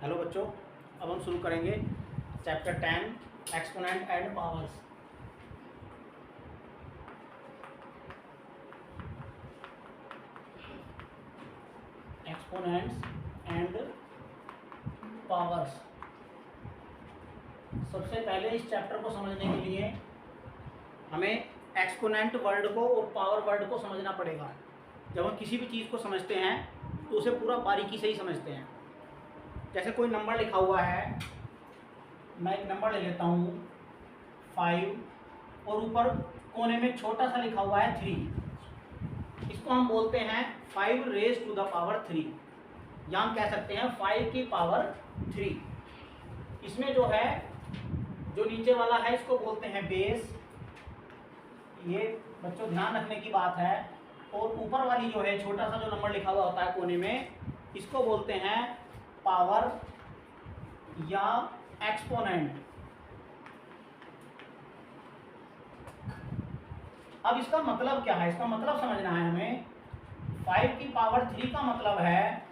Hello बच्चों, अब हम शुरू करेंगे chapter 10 exponent and powers. Exponents and powers. सबसे पहले इस चैप्टर को समझने के लिए हमें एक्सपोनेंट वर्ड को और पावर वर्ड को समझना पड़ेगा। जब हम किसी भी चीज़ को समझते हैं तो उसे पूरा बारीकी से ही समझते हैं। जैसे कोई नंबर लिखा हुआ है, मैं एक नंबर ले लेता हूँ 5 और ऊपर कोने में छोटा सा लिखा हुआ है 3। इसको हम बोलते हैं 5 रेज़ टू द पावर 3, या हम कह सकते हैं 5 की पावर 3। इसमें जो है, जो नीचे वाला है इसको बोलते हैं बेस, ये बच्चों ध्यान रखने की बात है। और ऊपर वाली जो है छोटा सा जो नंबर लिखा हुआ होता है कोने में, इसको बोलते हैं पावर या एक्सपोनेंट। अब इसका मतलब क्या है, इसका मतलब समझना है हमें। 5 की पावर 3 का मतलब है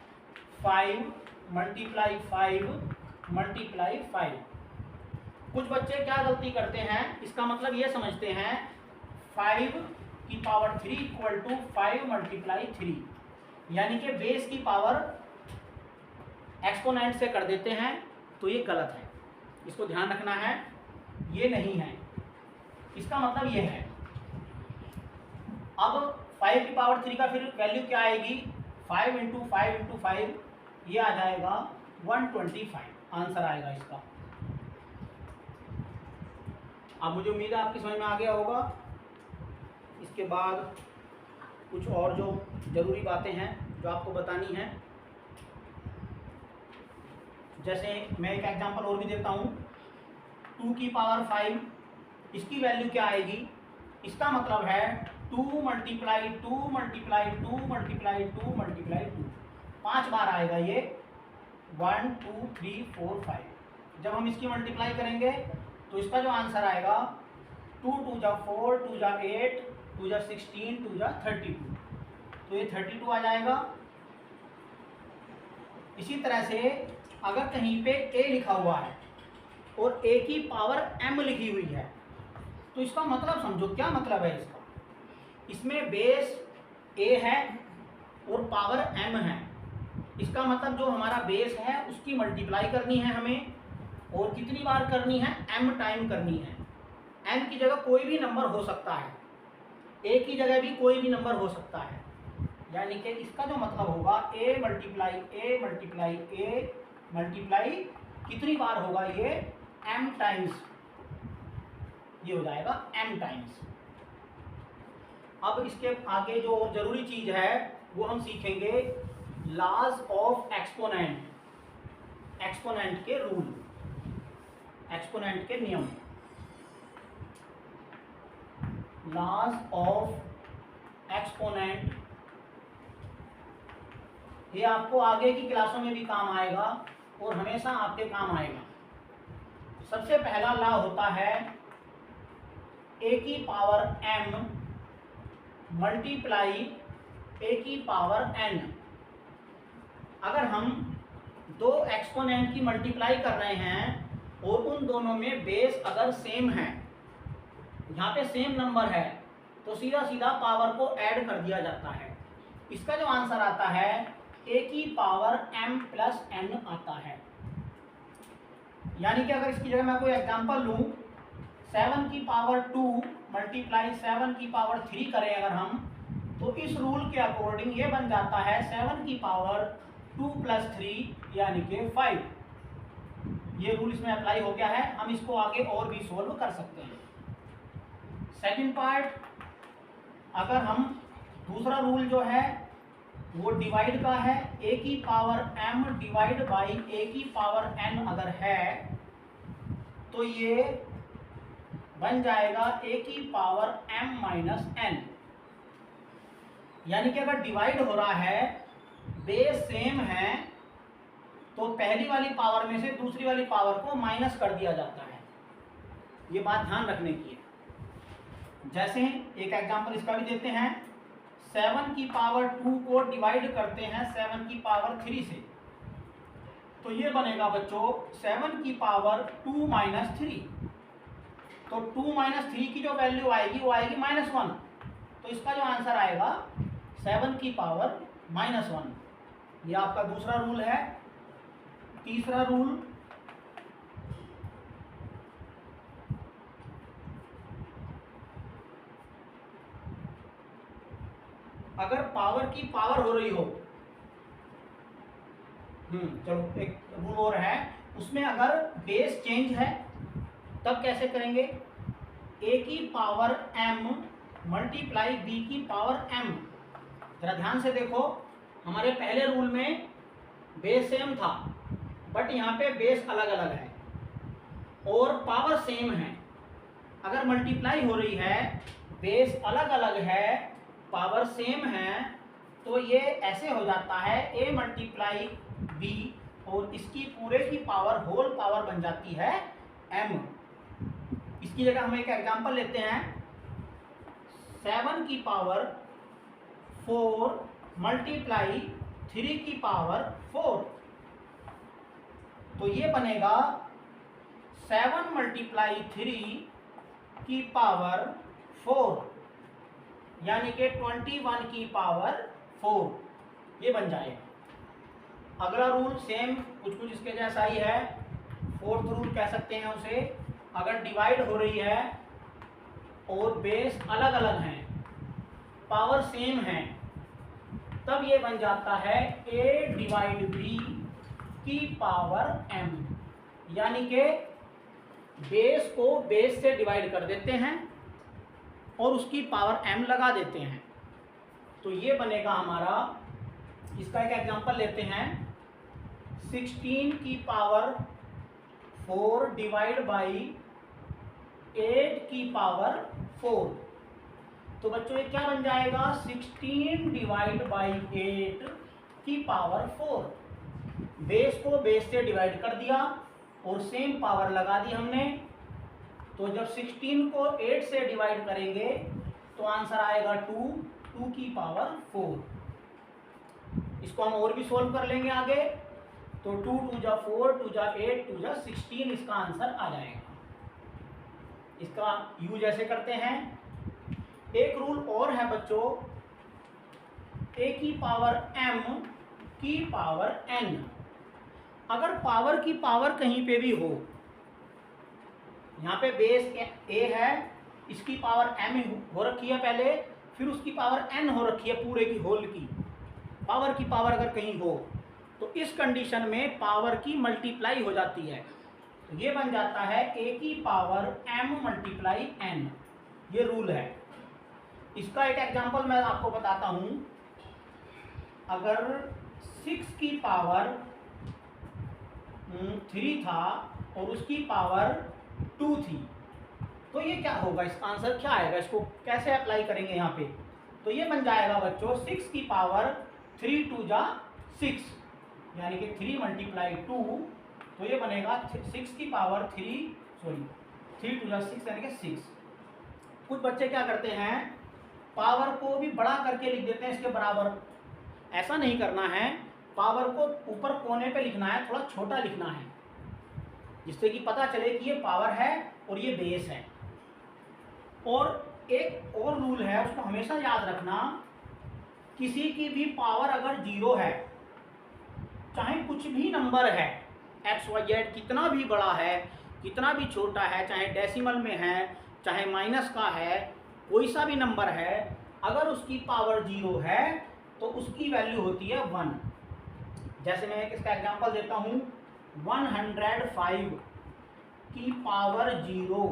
5 मल्टीप्लाई 5 मल्टीप्लाई 5। कुछ बच्चे क्या गलती करते हैं, इसका मतलब ये समझते हैं 5 की पावर 3 इक्वल टू 5 मल्टीप्लाई 3, यानी कि बेस की पावर एक्सपोनेंट से कर देते हैं। तो ये गलत है, इसको ध्यान रखना है, ये नहीं है। इसका मतलब ये है, अब 5 की पावर 3 का फिर वैल्यू क्या आएगी, 5 इंटू 5 इंटू 5, ये आ जाएगा 125 आंसर आएगा इसका। अब मुझे उम्मीद है आपकी समझ में आ गया होगा। इसके बाद कुछ और जो ज़रूरी बातें हैं जो आपको बतानी हैं, जैसे मैं एक एग्जांपल और भी देता हूँ। 2 की पावर 5, इसकी वैल्यू क्या आएगी, इसका मतलब है 2 मल्टीप्लाई 2 मल्टीप्लाई 2 मल्टीप्लाई 2 मल्टीप्लाई 2, 5 बार आएगा ये। 1 2 3 4 5। जब हम इसकी मल्टीप्लाई करेंगे तो इसका जो आंसर आएगा 2 2 जा 4 2 जा 8 2 जा 16 2 जा 32, तो ये 32 आ जाएगा। इसी तरह से अगर कहीं पे a लिखा हुआ है और a की पावर m लिखी हुई है, तो इसका मतलब समझो, क्या मतलब है इसका। इसमें बेस a है और पावर m है। इसका मतलब जो हमारा बेस है उसकी मल्टीप्लाई करनी है हमें, और कितनी बार करनी है, m टाइम करनी है। m की जगह कोई भी नंबर हो सकता है, a की जगह भी कोई भी नंबर हो सकता है, यानी कि इसका जो मतलब होगा a multiply a multiply a multiply कितनी बार होगा, ये m टाइम्स, ये हो जाएगा m टाइम्स। अब इसके आगे जो और जरूरी चीज है वो हम सीखेंगे, लॉज ऑफ एक्सपोनेंट, एक्सपोनेंट के रूल, एक्सपोनेंट के नियम, लॉज ऑफ एक्सपोनेंट। ये आपको आगे की क्लासों में भी काम आएगा और हमेशा आपके काम आएगा। सबसे पहला लॉ होता है a की पावर m मल्टीप्लाई a की पावर n। अगर हम दो एक्सपोनेंट की मल्टीप्लाई कर रहे हैं और उन दोनों में बेस अगर सेम है, यहाँ पे सेम नंबर है, तो सीधा सीधा पावर को ऐड कर दिया जाता है। इसका जो आंसर आता है a की पावर m प्लस n आता है। यानी कि अगर इसकी जगह मैं कोई एग्जांपल लूँ, 7 की पावर 2 मल्टीप्लाई 7 की पावर 3 करें अगर हम, तो इस रूल के अकॉर्डिंग ये बन जाता है 7 की पावर 2 प्लस 3 यानी कि 5। ये रूल इसमें अप्लाई हो गया है। हम इसको आगे और भी सोल्व कर सकते हैं। सेकंड पार्ट, अगर हम दूसरा रूल जो है वो डिवाइड का है, a की power m divide by a की पावर n अगर है, तो ये बन जाएगा a की पावर m माइनस n। यानी कि अगर डिवाइड हो रहा है, बेस सेम है, तो पहली वाली पावर में से दूसरी वाली पावर को माइनस कर दिया जाता है। ये बात ध्यान रखने की है। जैसे एक एग्जांपल इसका भी देते हैं, 7 की पावर 2 को डिवाइड करते हैं 7 की पावर 3 से, तो ये बनेगा बच्चों 7 की पावर 2 माइनस 3। तो 2 माइनस 3 की जो वैल्यू आएगी वो आएगी -1। तो इसका जो आंसर आएगा 7 की पावर -1। ये आपका दूसरा रूल है। तीसरा रूल, अगर पावर की पावर हो रही हो, चलो एक रूल और है, उसमें अगर बेस चेंज है तब कैसे करेंगे? a की पावर m मल्टीप्लाई b की पावर m। जरा ध्यान से देखो, हमारे पहले रूल में बेस सेम था, बट यहाँ पे बेस अलग अलग है और पावर सेम है। अगर मल्टीप्लाई हो रही है, बेस अलग अलग है, पावर सेम है, तो ये ऐसे हो जाता है a मल्टीप्लाई b और इसकी पूरे की पावर होल पावर बन जाती है m। इसकी जगह हम एक एग्जांपल लेते हैं, 7 की पावर 4 मल्टीप्लाई 3 की पावर 4। तो ये बनेगा 7 मल्टीप्लाई 3 की पावर 4, यानी कि 21 की पावर 4 ये बन जाएगा। अगला रूल सेम कुछ कुछ इसके जैसा ही है, फोर्थ रूल कह सकते हैं उसे। अगर डिवाइड हो रही है और बेस अलग अलग हैं, पावर सेम है, तब ये बन जाता है a डिवाइड b की पावर m, यानी कि बेस को बेस से डिवाइड कर देते हैं और उसकी पावर m लगा देते हैं। तो ये बनेगा हमारा, इसका एक एग्जांपल लेते हैं, 16 की पावर 4 डिवाइड बाई 8 की पावर 4। तो बच्चों ये क्या बन जाएगा? 16 डिवाइड बाई 8 की पावर 4। बेस को बेस से डिवाइड कर दिया और सेम पावर लगा दी हमने। तो जब 16 को 8 से डिवाइड करेंगे तो आंसर आएगा 2 की पावर 4। इसको हम और भी सोल्व कर लेंगे आगे। तो 2 2 जा 4, 2 जा 8, 2 जा 16 इसका आंसर आ जाएगा। इसका यूज ऐसे करते हैं। एक रूल और है बच्चों, a की पावर m की पावर n। अगर पावर की पावर कहीं पे भी हो, यहाँ पे बेस a है, इसकी पावर m हो रखी है पहले, फिर उसकी पावर n हो रखी है पूरे की होल की। पावर की पावर अगर कहीं हो तो इस कंडीशन में पावर की मल्टीप्लाई हो जाती है। तो ये बन जाता है a की पावर m मल्टीप्लाई n। ये रूल है। इसका एक एग्जांपल मैं आपको बताता हूं। अगर 6 की पावर 3 था और उसकी पावर 2 थी, तो ये क्या होगा? इसका आंसर क्या आएगा? इसको कैसे अप्लाई करेंगे यहाँ पे? तो ये बन जाएगा बच्चों 6 की पावर 3 2 जा 6, यानी कि 3 मल्टीप्लाई 2। तो ये बनेगा 6 की पावर 3 2 जा 6, यानी कि 6। कुछ बच्चे क्या करते हैं, पावर को भी बड़ा करके लिख देते हैं इसके बराबर। ऐसा नहीं करना है, पावर को ऊपर कोने पे लिखना है, थोड़ा छोटा लिखना है, जिससे कि पता चले कि ये पावर है और ये बेस है। और एक और रूल है, उसको हमेशा याद रखना, किसी की भी पावर अगर 0 है, चाहे कुछ भी नंबर है, एक्स वाई जेड कितना भी बड़ा है, कितना भी छोटा है, चाहे डेसिमल में है, चाहे माइनस का है, कोई सा भी नंबर है, अगर उसकी पावर 0 है तो उसकी वैल्यू होती है 1। जैसे मैं इसका एग्जांपल देता हूँ, 105 की पावर 0,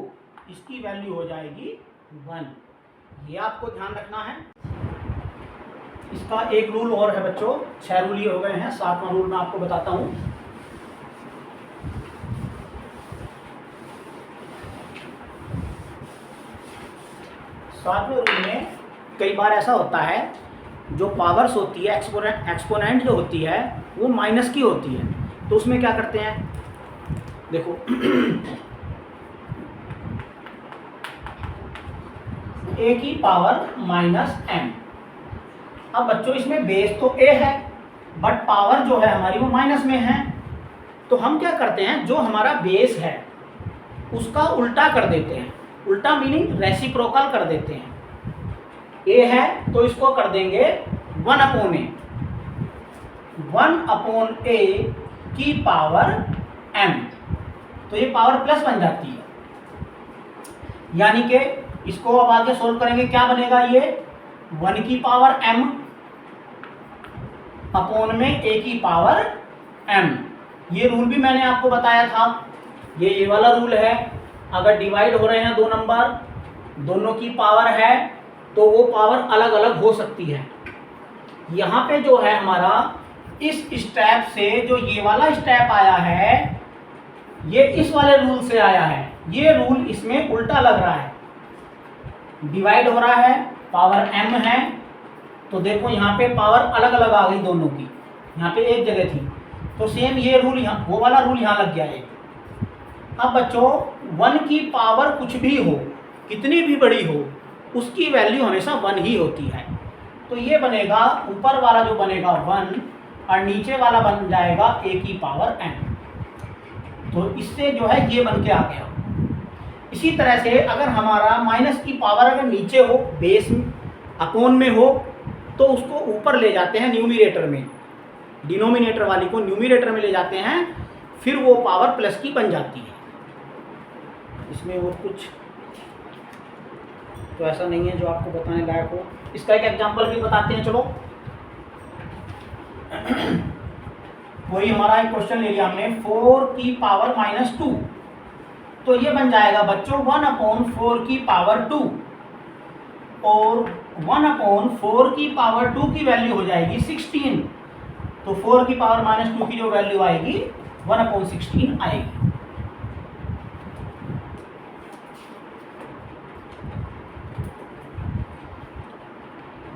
इसकी वैल्यू हो जाएगी 1। ये आपको ध्यान रखना है। इसका एक रूल और है बच्चों, 6 रूल ये हो गए हैं, 7वां रूल मैं आपको बताता हूँ। सातवें रूल में कई बार ऐसा होता है, जो पावर्स होती है, एक्सपोनेंट जो होती है वो माइनस की होती है। तो उसमें क्या करते हैं, देखो a की पावर -m। अब बच्चों इसमें बेस तो a है, बट पावर जो है हमारी वो माइनस में है। तो हम क्या करते हैं, जो हमारा बेस है उसका उल्टा कर देते हैं, उल्टा मीनिंग रेसिप्रोकल कर देते हैं। ए है तो इसको कर देंगे 1/a, 1/a की पावर m, तो ये पावर प्लस बन जाती है। यानी कि इसको अब आगे सोल्व करेंगे, क्या बनेगा, ये 1 की पावर m अपॉन में a की पावर m। ये रूल भी मैंने आपको बताया था, ये वाला रूल है। अगर डिवाइड हो रहे हैं दो नंबर, दोनों की पावर है, तो वो पावर अलग अलग हो सकती है। यहाँ पे जो है हमारा इस स्टेप से जो ये वाला स्टेप आया है, ये इस वाले रूल से आया है। ये रूल इसमें उल्टा लग रहा है, डिवाइड हो रहा है, पावर m है, तो देखो यहाँ पे पावर अलग अलग आ गई दोनों की, यहाँ पे एक जगह थी, तो सेम ये रूल यहाँ, वो वाला रूल यहाँ लग गया है। अब बच्चों 1 की पावर कुछ भी हो, कितनी भी बड़ी हो, उसकी वैल्यू हमेशा 1 ही होती है। तो ये बनेगा, ऊपर वाला जो बनेगा 1 और नीचे वाला बन जाएगा a की पावर m। तो इससे जो है ये बन के आ गया। इसी तरह से अगर हमारा माइनस की पावर अगर नीचे हो, बेस अपोन में हो, तो उसको ऊपर ले जाते हैं न्यूमिनेटर में, डिनोमिनेटर वाली को न्यूमिनेटर में ले जाते हैं, फिर वो पावर प्लस की बन जाती है। इसमें वो कुछ तो ऐसा नहीं है जो आपको बताने लायक हो। इसका एक एग्जांपल भी बताते हैं, चलो। वही हमारा एक क्वेश्चन ले लिया हमने, 4 की पावर -2, तो ये बन जाएगा बच्चों 1/4 की पावर 2, और 1/4 की पावर 2 की वैल्यू हो जाएगी 16, तो 4 की पावर -2 की जो वैल्यू आएगी 1/16 आएगी।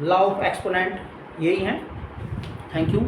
लॉ ऑफ एक्सपोनेंट यही है। Thank you.